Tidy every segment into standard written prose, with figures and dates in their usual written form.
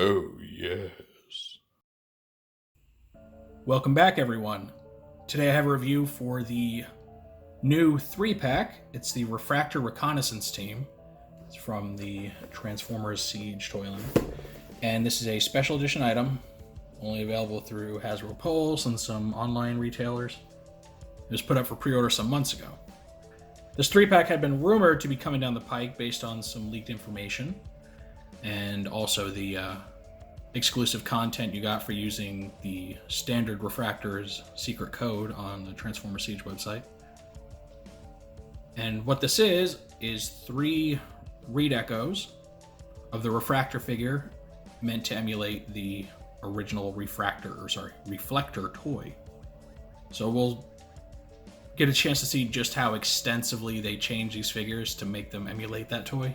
Oh, yes. Welcome back, everyone. Today I have a review for the new 3-pack. It's the Refraktor Reconnaissance Team. It's from the Transformers Siege toy line. And this is a special edition item, only available through Hasbro Pulse and some online retailers. It was put up for pre-order some months ago. This 3-pack had been rumored to be coming down the pike based on some leaked information, and also the exclusive content you got for using the standard Refraktor's secret code on the Transformer Siege website. And what this is 3 read echoes of the Refraktor figure meant to emulate the original Reflector toy. So we'll get a chance to see just how extensively they change these figures to make them emulate that toy.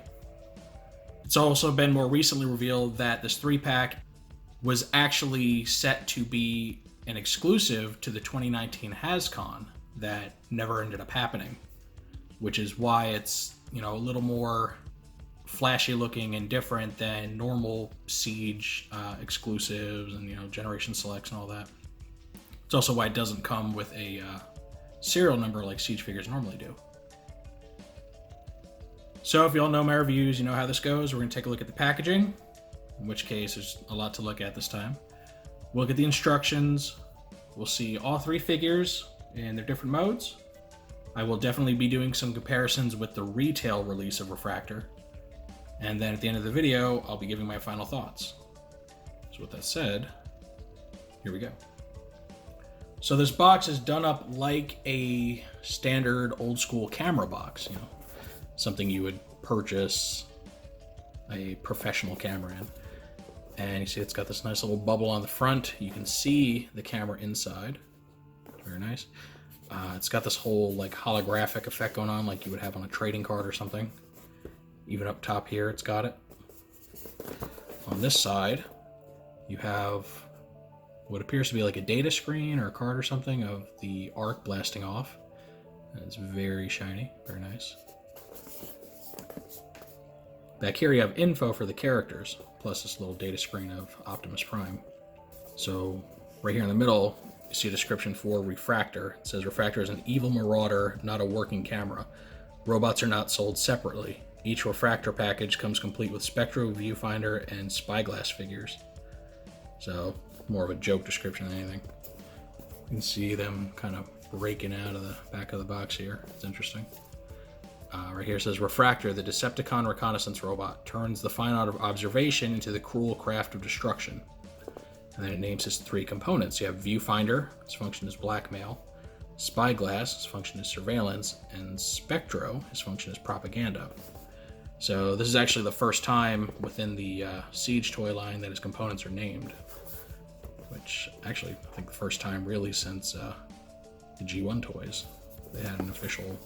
It's also been more recently revealed that this 3-pack was actually set to be an exclusive to the 2019 HasCon that never ended up happening, which is why it's, a little more flashy looking and different than normal Siege exclusives and, Generation Selects and all that. It's also why it doesn't come with a serial number like Siege figures normally do. So if you all know my reviews, you know how this goes. We're going to take a look at the packaging, in which case there's a lot to look at this time. We'll look at the instructions. We'll see all 3 figures in their different modes. I will definitely be doing some comparisons with the retail release of Refraktor. And then at the end of the video, I'll be giving my final thoughts. So with that said, here we go. So this box is done up like a standard old school camera box, something you would purchase a professional camera in. And you see it's got this nice little bubble on the front. You can see the camera inside. Very nice. It's got this whole holographic effect going on like you would have on a trading card or something. Even up top here, it's got it. On this side, you have what appears to be like a data screen or a card or something of the arc blasting off. And it's very shiny, very nice. Back here you have info for the characters, plus this little data screen of Optimus Prime. So right here in the middle, you see a description for Refraktor. It says Refraktor is an evil marauder, not a working camera. Robots are not sold separately. Each Refraktor package comes complete with Spectro, Viewfinder, and Spyglass figures. So more of a joke description than anything. You can see them kind of raking out of the back of the box here. It's interesting. Right here it says Refraktor, the Decepticon reconnaissance robot, turns the fine art of observation into the cruel craft of destruction. And then it names its 3 components. You have Viewfinder, its function is blackmail. Spyglass, its function is surveillance. And Spectro, its function is propaganda. So this is actually the first time within the Siege toy line that its components are named. Which, actually, I think the first time really since the G1 toys. They had an official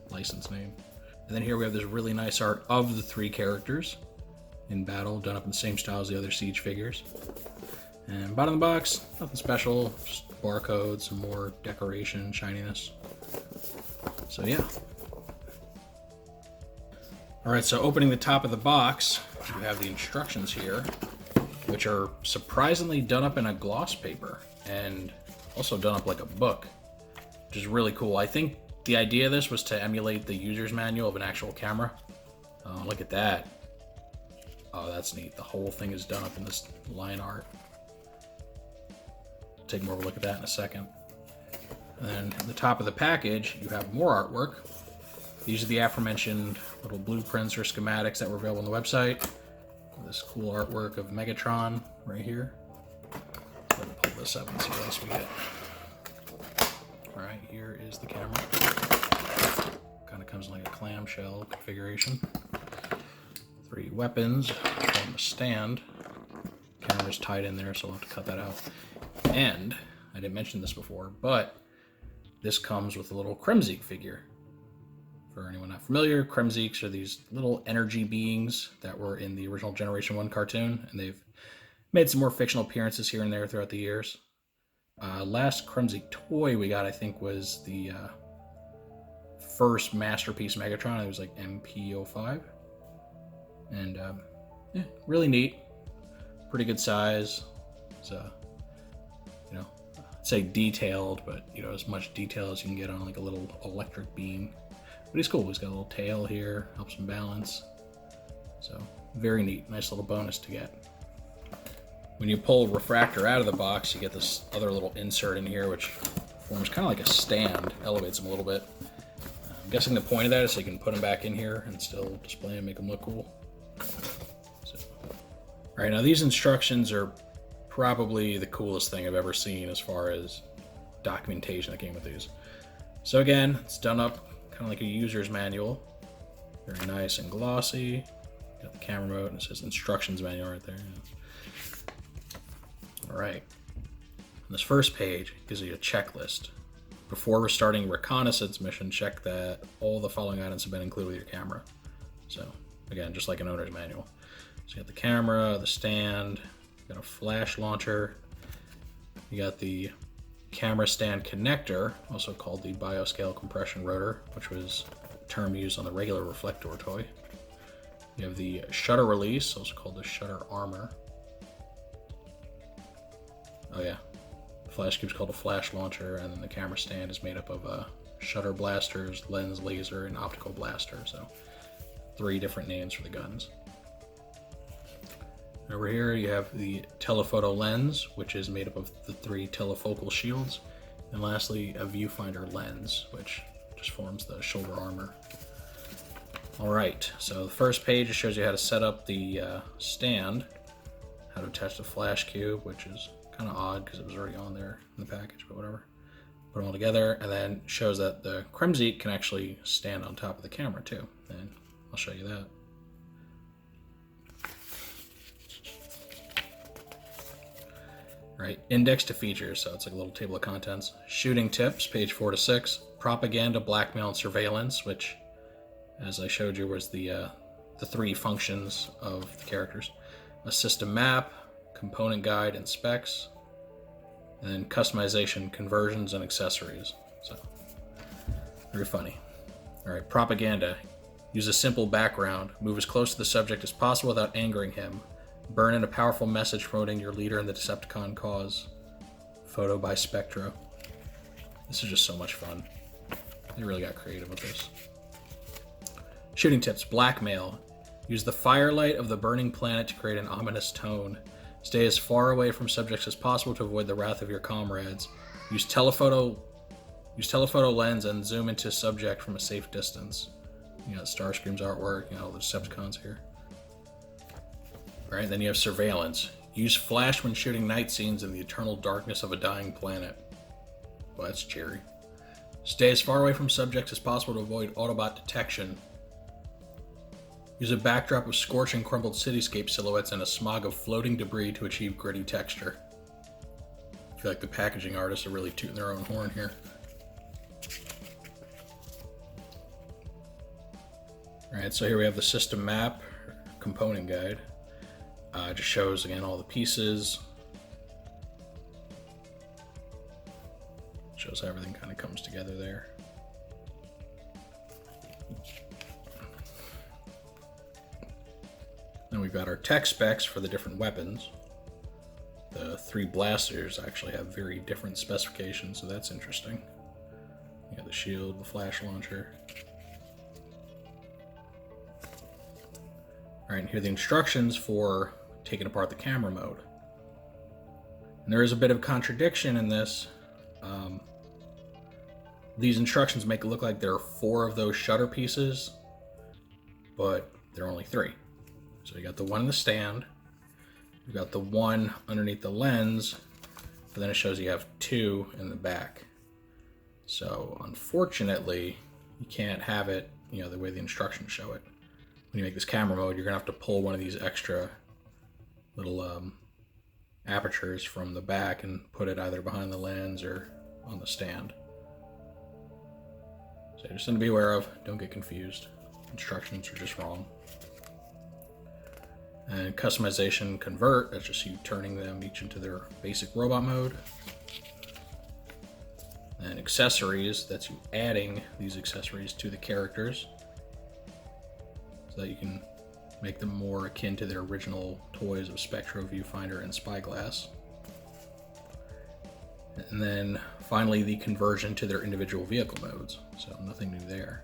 license name. And then here we have this really nice art of the 3 characters in battle, done up in the same style as the other Siege figures. And bottom of the box, nothing special, just barcodes, some more decoration, shininess. So yeah. Alright, so opening the top of the box, you have the instructions here, which are surprisingly done up in a gloss paper, and also done up like a book, which is really cool. I think the idea of this was to emulate the user's manual of an actual camera. Look at that. Oh, that's neat. The whole thing is done up in this line art. Take more of a look at that in a second. And then at the top of the package, you have more artwork. These are the aforementioned little blueprints or schematics that were available on the website. This cool artwork of Megatron right here. Let me pull this up and see what else we get. Alright, here is the camera. Kind of comes in like a clamshell configuration. 3 weapons on the stand. Camera's tied in there, so I'll have to cut that out. And, I didn't mention this before, but this comes with a little Kremzeek figure. For anyone not familiar, Kremzeeks are these little energy beings that were in the original Generation 1 cartoon, and they've made some more fictional appearances here and there throughout the years. Last Kremzeek toy we got, I think, was the first Masterpiece Megatron. It was like MP05. And, yeah, really neat. pretty good size. It's you know, I'd say detailed, but as much detail as you can get on like a little electric beam. But he's cool. He's got a little tail here, helps him balance. So very neat, nice little bonus to get. When you pull Refraktor out of the box, you get this other little insert in here, which forms kind of like a stand, elevates him a little bit. I'm guessing the point of that is so you can put him back in here and still display him, make him look cool. So, all right, now these instructions are probably the coolest thing I've ever seen as far as documentation that came with these. So again, it's done up kind of like a user's manual. Very nice and glossy. Got the camera mode, and it says instructions manual right there. All right. On this first page, it gives you a checklist. Before starting reconnaissance mission, check that all the following items have been included with your camera. So again, just like an owner's manual. So you got the camera, the stand, you got a flash launcher, you got the camera stand connector, also called the bioscale compression rotor, which was a term used on the regular Reflector toy. You have the shutter release, also called the shutter armor. Oh yeah, the flash cube's called a flash launcher, and then the camera stand is made up of shutter blasters, lens laser, and optical blaster. So 3 different names for the guns. Over here you have the telephoto lens, which is made up of the 3 telefocal shields. And lastly, a viewfinder lens, which just forms the shoulder armor. Alright, so the first page just shows you how to set up the stand, how to attach the flash cube, which is kind of odd because it was already on there in the package, but whatever. Put them all together, and then shows that the Kremzik can actually stand on top of the camera too, and I'll show you that. Right, index to features, so it's like a little table of contents. Shooting tips, page 4 to 6. Propaganda, blackmail, and surveillance, which, as I showed you, was the 3 functions of the characters. A system map, component guide, and specs. And then customization, conversions, and accessories. So, very funny. All right, propaganda. Use a simple background. Move as close to the subject as possible without angering him. Burn in a powerful message promoting your leader and the Decepticon cause. Photo by Spectro. This is just so much fun. They really got creative with this. Shooting tips. Blackmail. Use the firelight of the burning planet to create an ominous tone. Stay as far away from subjects as possible to avoid the wrath of your comrades. Use telephoto lens and zoom into subject from a safe distance. You got Starscream's artwork, all the Decepticons here. Alright, then you have surveillance. Use flash when shooting night scenes in the eternal darkness of a dying planet. Well, that's cheery. Stay as far away from subjects as possible to avoid Autobot detection. Use a backdrop of scorched and crumbled cityscape silhouettes and a smog of floating debris to achieve gritty texture. I feel like the packaging artists are really tooting their own horn here. Alright, so here we have the system map, component guide. It just shows, again, all the pieces. Shows how everything kind of comes together there. Then we've got our tech specs for the different weapons. The 3 blasters actually have very different specifications, so that's interesting. You got the shield, the flash launcher. Alright, and here are the instructions for taking apart the camera mode. And there is a bit of contradiction in this. These instructions make it look like there are 4 of those shutter pieces, but there are only 3. So you got the one in the stand, you got the one underneath the lens, but then it shows you have 2 in the back. So unfortunately, you can't have it, the way the instructions show it. When you make this camera mode, you're gonna have to pull one of these extra little apertures from the back and put it either behind the lens or on the stand. So just something to be aware of, don't get confused. Instructions are just wrong. And customization convert, that's just you turning them each into their basic robot mode. And accessories, that's you adding these accessories to the characters so that you can make them more akin to their original toys of Spectro, Viewfinder, and Spyglass. And then finally the conversion to their individual vehicle modes, so nothing new there.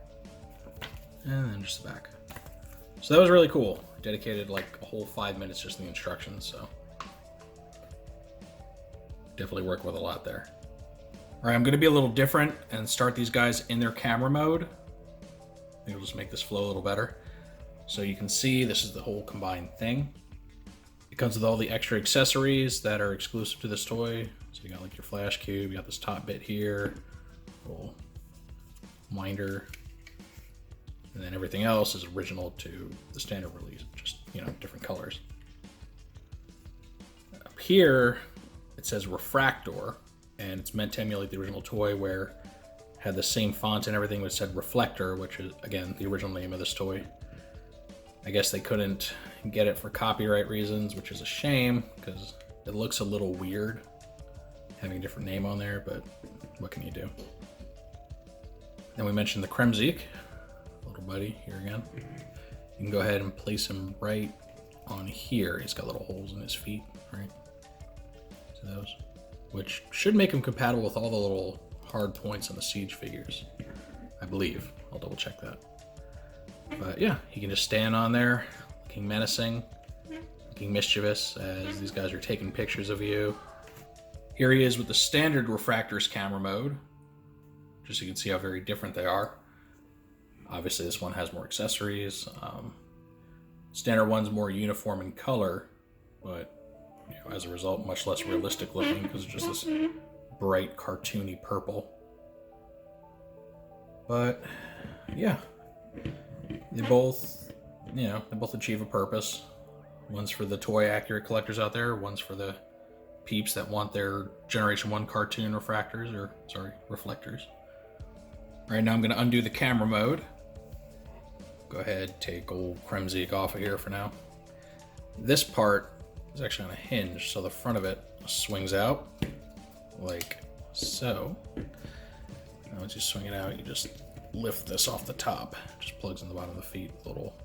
And then just the back. So that was really cool. I dedicated like a whole 5 minutes just in the instructions, so definitely work with a lot there. All right, I'm going to be a little different and start these guys in their camera mode. I think it'll just make this flow a little better. So you can see this is the whole combined thing. It comes with all the extra accessories that are exclusive to this toy. So you got like your flash cube, you got this top bit here, little winder, and then everything else is original to the standard release, just, you know, different colors. Up here, it says Refraktor, and it's meant to emulate the original toy where it had the same font and everything, but it said Reflector, which is, again, the original name of this toy. I guess they couldn't get it for copyright reasons, which is a shame, because it looks a little weird having a different name on there, but what can you do? Then we mentioned the Kremzik, little buddy here again. You can go ahead and place him right on here. He's got little holes in his feet, right? See those? Which should make him compatible with all the little hard points on the Siege figures, I believe. I'll double check that. But yeah, he can just stand on there, looking menacing, looking mischievous as these guys are taking pictures of you. Here he is with the standard Refraktor's camera mode, just so you can see how very different they are. Obviously this one has more accessories. Standard one's more uniform in color, but you know, as a result, much less realistic looking because it's just this bright, cartoony purple. But yeah, they both achieve a purpose. One's for the toy accurate collectors out there, one's for the peeps that want their Generation 1 cartoon refractors, or sorry, reflectors. All right, now I'm going to undo the camera mode. Go ahead, take old Kremzik off of here for now. This part is actually on a hinge, so the front of it swings out like so. Now once you swing it out, you just lift this off the top. It just plugs in the bottom of the feet with little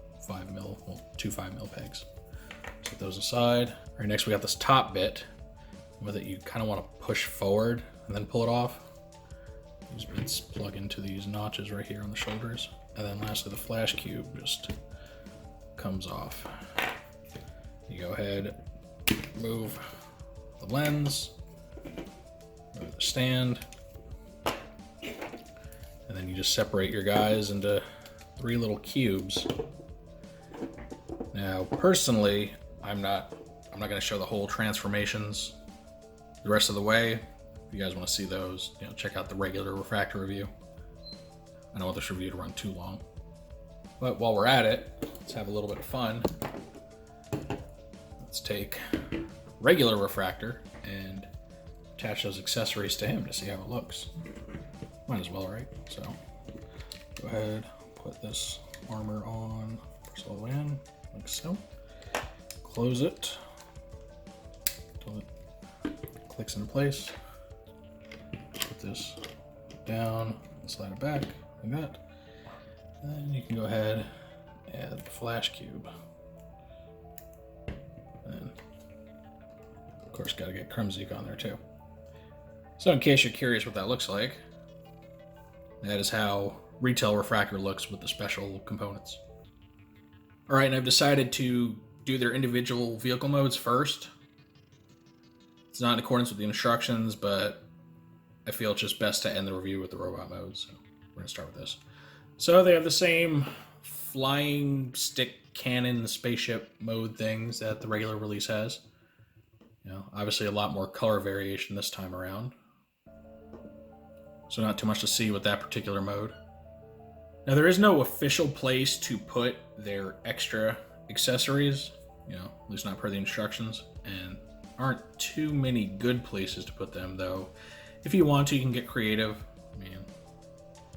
2 5mm pegs. Set those aside. All right, next we got this top bit. With it, you kind of want to push forward and then pull it off. These bits plug into these notches right here on the shoulders. And then lastly, the flash cube just comes off. You go ahead, move the lens, move the stand, and then you just separate your guys into 3 little cubes. Now, personally, I'm not going to show the whole transformations the rest of the way. If you guys want to see those, you know, check out the regular Refraktor review. I don't want this review to run too long. But while we're at it, let's have a little bit of fun. Let's take regular Refraktor and attach those accessories to him to see how it looks. Might as well, right? So go ahead, put this armor on, press all the way in, like so. Close it until it clicks into place. Put this down and slide it back like that. Then you can go ahead and add the flash cube. And of course, got to get Kremzik on there too. So in case you're curious what that looks like, that is how retail Refraktor looks with the special components. All right, and I've decided to do their individual vehicle modes first. It's not in accordance with the instructions, but I feel it's just best to end the review with the robot mode, so we're gonna start with this. So they have the same flying stick cannon spaceship mode things that the regular release has. You know, obviously a lot more color variation this time around. So not too much to see with that particular mode. Now there is no official place to put their extra accessories, you know, at least not per the instructions, and aren't too many good places to put them, though. If you want to, you can get creative. I mean,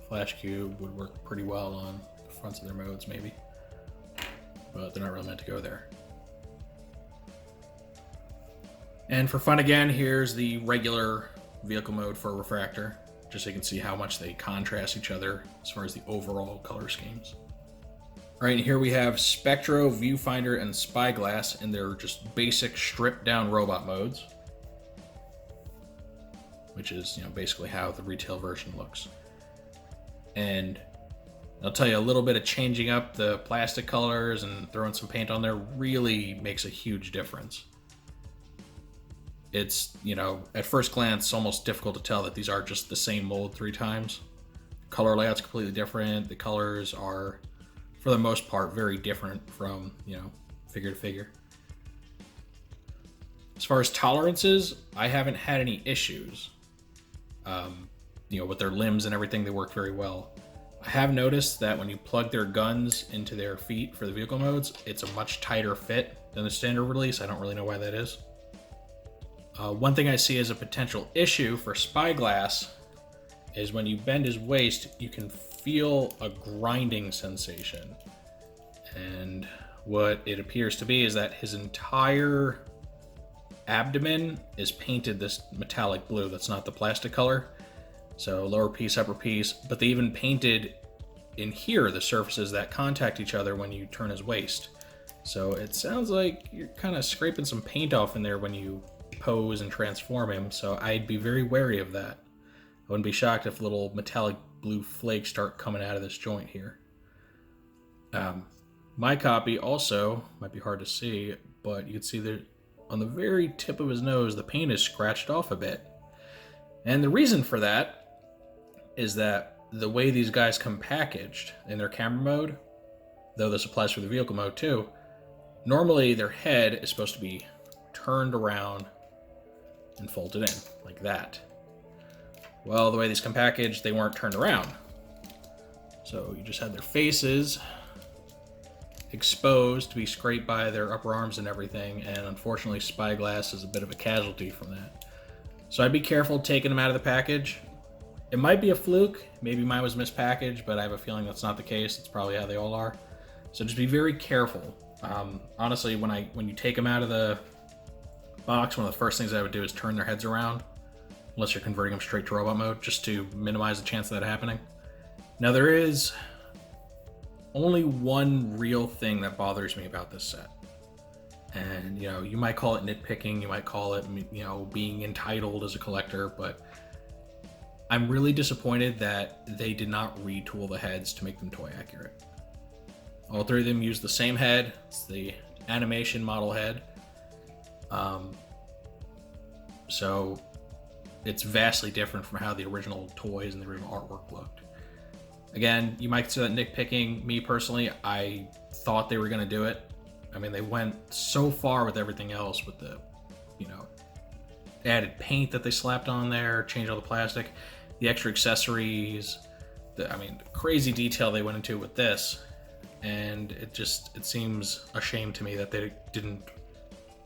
Flash Cube would work pretty well on the fronts of their modes, maybe. But they're not really meant to go there. And for fun again, here's the regular vehicle mode for Refraktor, just so you can see how much they contrast each other as far as the overall color schemes. All right, here we have Spectro, Viewfinder, and Spyglass in their just basic stripped down robot modes, which is, basically how the retail version looks. And I'll tell you, a little bit of changing up the plastic colors and throwing some paint on there really makes a huge difference. It's, at first glance, almost difficult to tell that these are just the same mold 3 times. Color layout's completely different. The colors are, for the most part, very different from, figure to figure. As far as tolerances, I haven't had any issues. With their limbs and everything, they work very well. I have noticed that when you plug their guns into their feet for the vehicle modes, it's a much tighter fit than the standard release. I don't really know why that is. One thing I see as a potential issue for Spyglass is when you bend his waist, you can feel a grinding sensation. And what it appears to be is that his entire abdomen is painted this metallic blue. That's not the plastic color. So lower piece, upper piece, but they even painted in here the surfaces that contact each other when you turn his waist. So it sounds like you're kind of scraping some paint off in there when you pose and transform him. So I'd be very wary of that. I wouldn't be shocked if little metallic blue flakes start coming out of this joint here. My copy also might be hard to see, but you can see that on the very tip of his nose, the paint is scratched off a bit. And the reason for that is that the way these guys come packaged in their camera mode, though this applies for the vehicle mode too, normally their head is supposed to be turned around and folded in, like that. Well, the way these come packaged, they weren't turned around. So you just had their faces exposed to be scraped by their upper arms and everything, and unfortunately Spyglass is a bit of a casualty from that. So I'd be careful taking them out of the package. It might be a fluke, maybe mine was mispackaged, but I have a feeling that's not the case. It's probably how they all are. So just be very careful. Honestly, when you take them out of the box, one of the first things I would do is turn their heads around, unless you're converting them straight to robot mode, just to minimize the chance of that happening. Now there is only one real thing that bothers me about this set. And, you might call it nitpicking, you might call it, being entitled as a collector, but I'm really disappointed that they did not retool the heads to make them toy accurate. All 3 of them use the same head. It's the animation model head. So it's vastly different from how the original toys and the original artwork looked. Again, you might consider that nitpicking. Me personally, I thought they were going to do it. I mean, they went so far with everything else with the, added paint that they slapped on there, changed all the plastic, the extra accessories, the crazy detail they went into with this. And it seems a shame to me that they didn't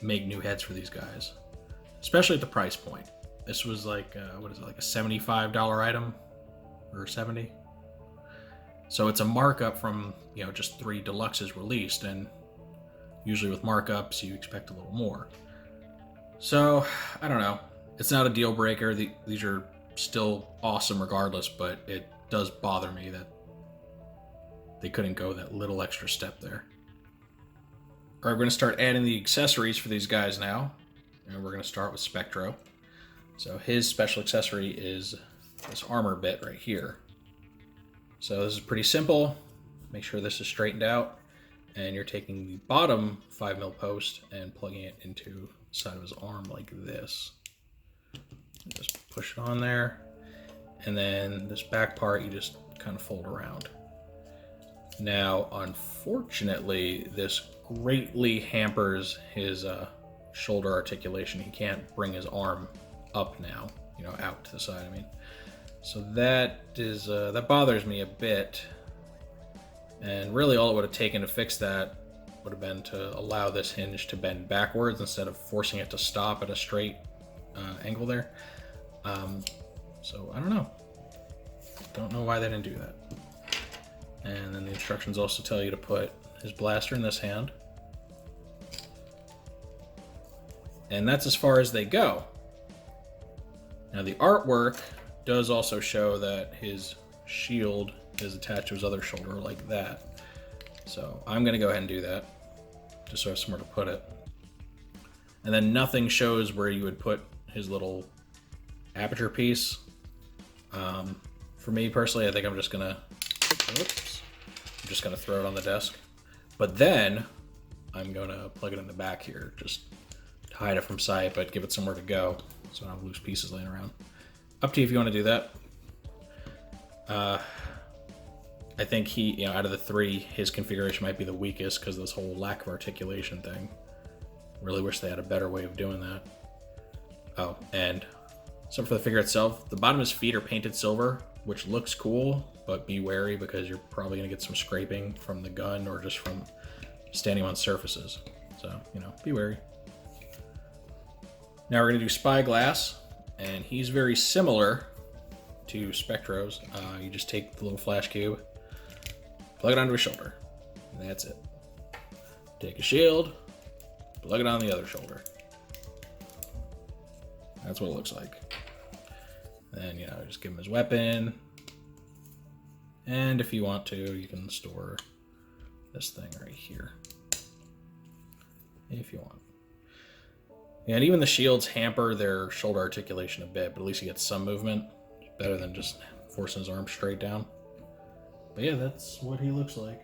make new heads for these guys, especially at the price point. This was like, like a $75 item or $70. So it's a markup from, just 3 deluxes released, and usually with markups, you expect a little more. So, I don't know. It's not a deal breaker. These are still awesome regardless, but it does bother me that they couldn't go that little extra step there. All right, we're going to start adding the accessories for these guys now. And we're going to start with Spectro. So his special accessory is this armor bit right here. So this is pretty simple. Make sure this is straightened out. And you're taking the bottom 5mm post and plugging it into the side of his arm like this. Just push it on there. And then this back part you just kind of fold around. Now, unfortunately, this greatly hampers his shoulder articulation. He can't bring his arm up now, out to the side, So that bothers me a bit. And really all it would have taken to fix that would have been to allow this hinge to bend backwards instead of forcing it to stop at a straight angle there. So I don't know. Don't know why they didn't do that. And then the instructions also tell you to put his blaster in this hand. And that's as far as they go. Now the artwork does also show that his shield is attached to his other shoulder like that. So I'm going to go ahead and do that, just so I have somewhere to put it. And then nothing shows where you would put his little aperture piece. For me personally, I think I'm just gonna throw it on the desk. But then I'm gonna plug it in the back here, just to hide it from sight, but give it somewhere to go, so I don't have loose pieces laying around. Up to you if you want to do that. I think he, out of the three, his configuration might be the weakest because of this whole lack of articulation thing. Really wish they had a better way of doing that. Oh, and so for the figure itself, the bottom of his feet are painted silver, which looks cool, but be wary because you're probably going to get some scraping from the gun or just from standing on surfaces. So, be wary. Now we're going to do Spyglass, and he's very similar to Spectro's. You just take the little flash cube, plug it onto his shoulder, and that's it. Take a shield, plug it on the other shoulder. That's what it looks like. Then, just give him his weapon. And if you want to, you can store this thing right here. If you want. And even the shields hamper their shoulder articulation a bit, but at least he gets some movement. It's better than just forcing his arm straight down. But yeah, that's what he looks like.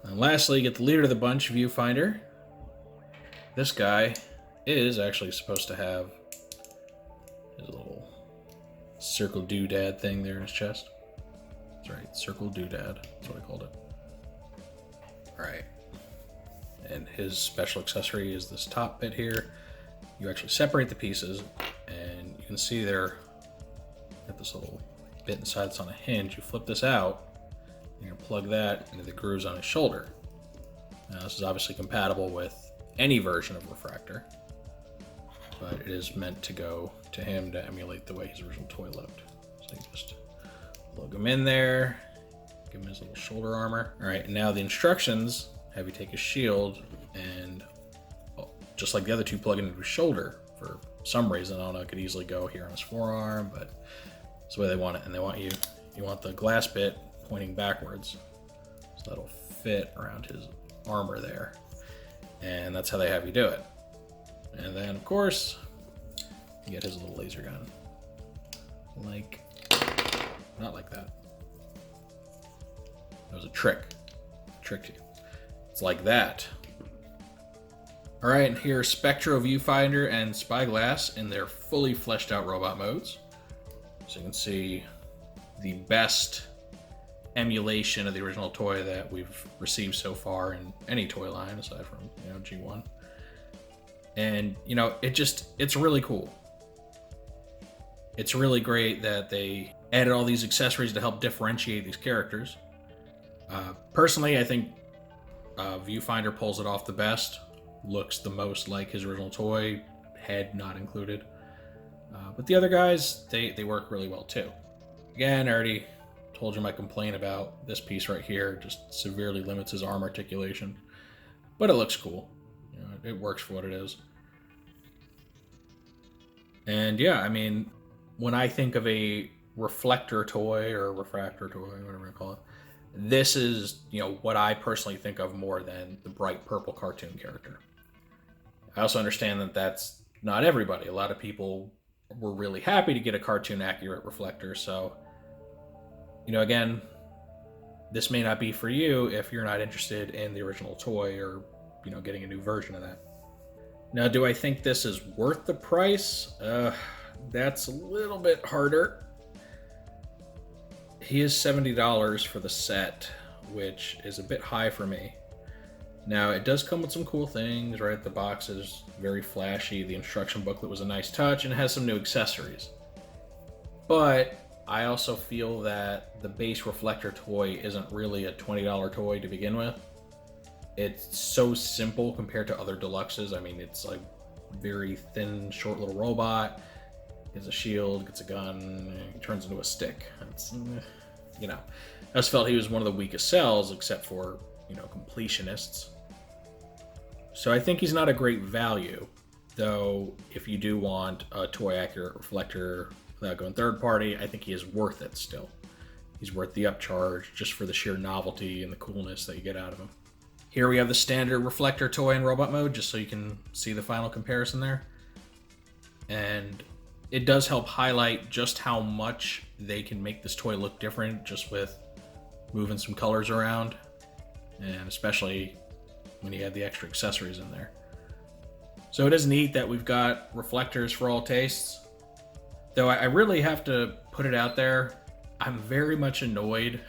And lastly, you get the leader of the bunch, Viewfinder. This guy is actually supposed to have his little circle doodad thing there in his chest. That's right, circle doodad. That's what I called it. Alright. And his special accessory is this top bit here. You actually separate the pieces, and you can see there, got this little bit inside that's on a hinge. You flip this out, and you plug that into the grooves on his shoulder. Now, this is obviously compatible with any version of Refraktor, but it is meant to go to him to emulate the way his original toy looked. So you just plug him in there, give him his little shoulder armor. All right, and now the instructions have you take his shield and, just like the other two, plug it into his shoulder. For some reason, I don't know, it could easily go here on his forearm, but that's the way they want it. And they want you want the glass bit pointing backwards, so that'll fit around his armor there. And that's how they have you do it. And then, of course, you get his little laser gun. Not like that. That was a trick. Tricked you. It's like that. All right, and here's Spectro, Viewfinder, and Spyglass in their fully fleshed out robot modes. So you can see the best emulation of the original toy that we've received so far in any toy line aside from G1. And it's really cool. It's really great that they added all these accessories to help differentiate these characters. Personally, I think Viewfinder pulls it off the best. Looks the most like his original toy, head not included. But the other guys, they work really well too. Again, I already told you my complaint about this piece right here. Just severely limits his arm articulation. But it looks cool. It works for what it is. And yeah, when I think of a Reflector toy or Refraktor toy, whatever you call it, this is, what I personally think of more than the bright purple cartoon character. I also understand that that's not everybody. A lot of people were really happy to get a cartoon accurate Reflector, so, again, this may not be for you if you're not interested in the original toy or, getting a new version of that. Now, do I think this is worth the price? That's a little bit harder. He is $70 for the set, which is a bit high for me. Now, it does come with some cool things, right? The box is very flashy. The instruction booklet was a nice touch and has some new accessories. But I also feel that the base Reflector toy isn't really a $20 toy to begin with. It's so simple compared to other deluxes. It's like very thin, short little robot. Gets a shield, gets a gun, and turns into a stick. It's, I just felt he was one of the weakest sells, except for, completionists. So I think he's not a great value, though if you do want a toy accurate Reflector without going third party, I think he is worth it still. he's worth the upcharge just for the sheer novelty and the coolness that you get out of him. Here we have the standard Reflector toy in robot mode, just so you can see the final comparison there. And it does help highlight just how much they can make this toy look different just with moving some colors around, and especially when you add the extra accessories in there. So it is neat that we've got reflectors for all tastes. Though I really have to put it out there, I'm very much annoyed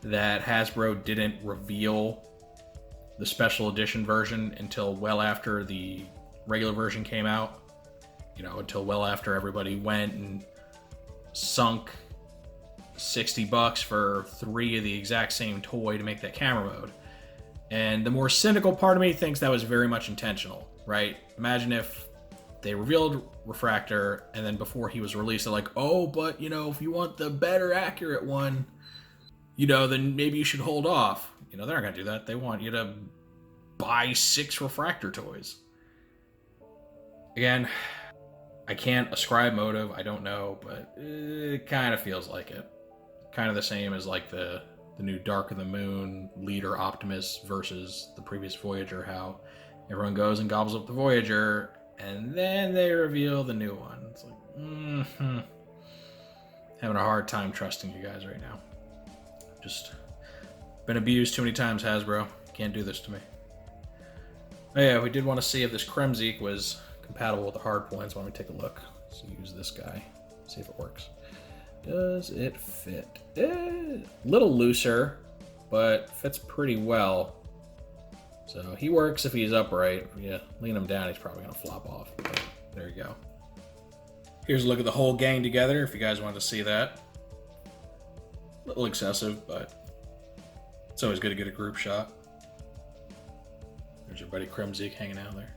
that Hasbro didn't reveal the special edition version until well after the regular version came out. You know, until well after everybody went and sunk $60 for 3 of the exact same toy to make that camera mode. And the more cynical part of me thinks that was very much intentional, right? Imagine if they revealed Refraktor and then before he was released, they're like, oh, but you know, if you want the better accurate one, you know, then maybe you should hold off. You know, they're not gonna do that. They want you to buy 6 Refraktor toys. Again, I can't ascribe motive, I don't know, but it kind of feels like it. Kind of the same as like the new Dark of the Moon leader Optimus versus the previous Voyager, how everyone goes and gobbles up the Voyager and then they reveal the new one. It's like, having a hard time trusting you guys right now. Just been abused too many times, Hasbro. Can't do this to me. Oh yeah, we did want to see if this Kremzik was compatible with the hard points. Why don't we take a look? Let's use this guy, see if it works. Does it fit? A little looser, but fits pretty well. So he works if he's upright. Yeah, lean him down, he's probably gonna flop off. But there you go. Here's a look at the whole gang together, if you guys wanted to see that. A little excessive, but it's always good to get a group shot. There's your buddy Kremzik hanging out there.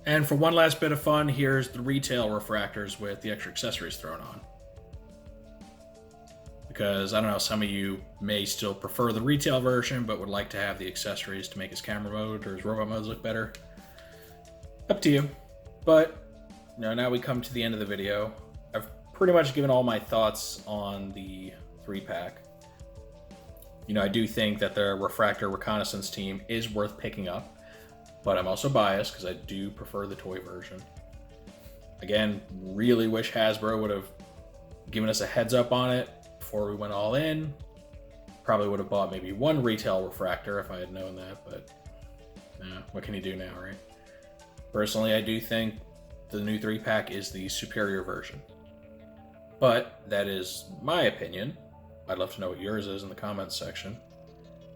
And for one last bit of fun, here's the retail refractors with the extra accessories thrown on. Because, I don't know, some of you may still prefer the retail version, but would like to have the accessories to make his camera mode or his robot modes look better. Up to you. But, you know, now we come to the end of the video. I've pretty much given all my thoughts on the 3-pack. You know, I do think that the Refraktor Reconnaissance Team is worth picking up, but I'm also biased because I do prefer the toy version. Again, really wish Hasbro would have given us a heads up on it before we went all in. Probably would have bought maybe 1 retail Refraktor if I had known that, but what can you do now, right? Personally, I do think the new 3-pack is the superior version. But that is my opinion. I'd love to know what yours is in the comments section.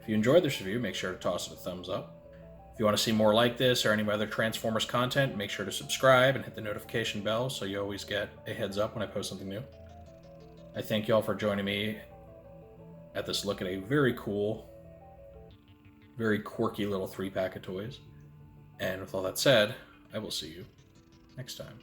If you enjoyed this review, make sure to toss it a thumbs up. If you want to see more like this or any of my other Transformers content, make sure to subscribe and hit the notification bell so you always get a heads up when I post something new. I thank you all for joining me at this look at a very cool, very quirky little 3-pack of toys. And with all that said, I will see you next time.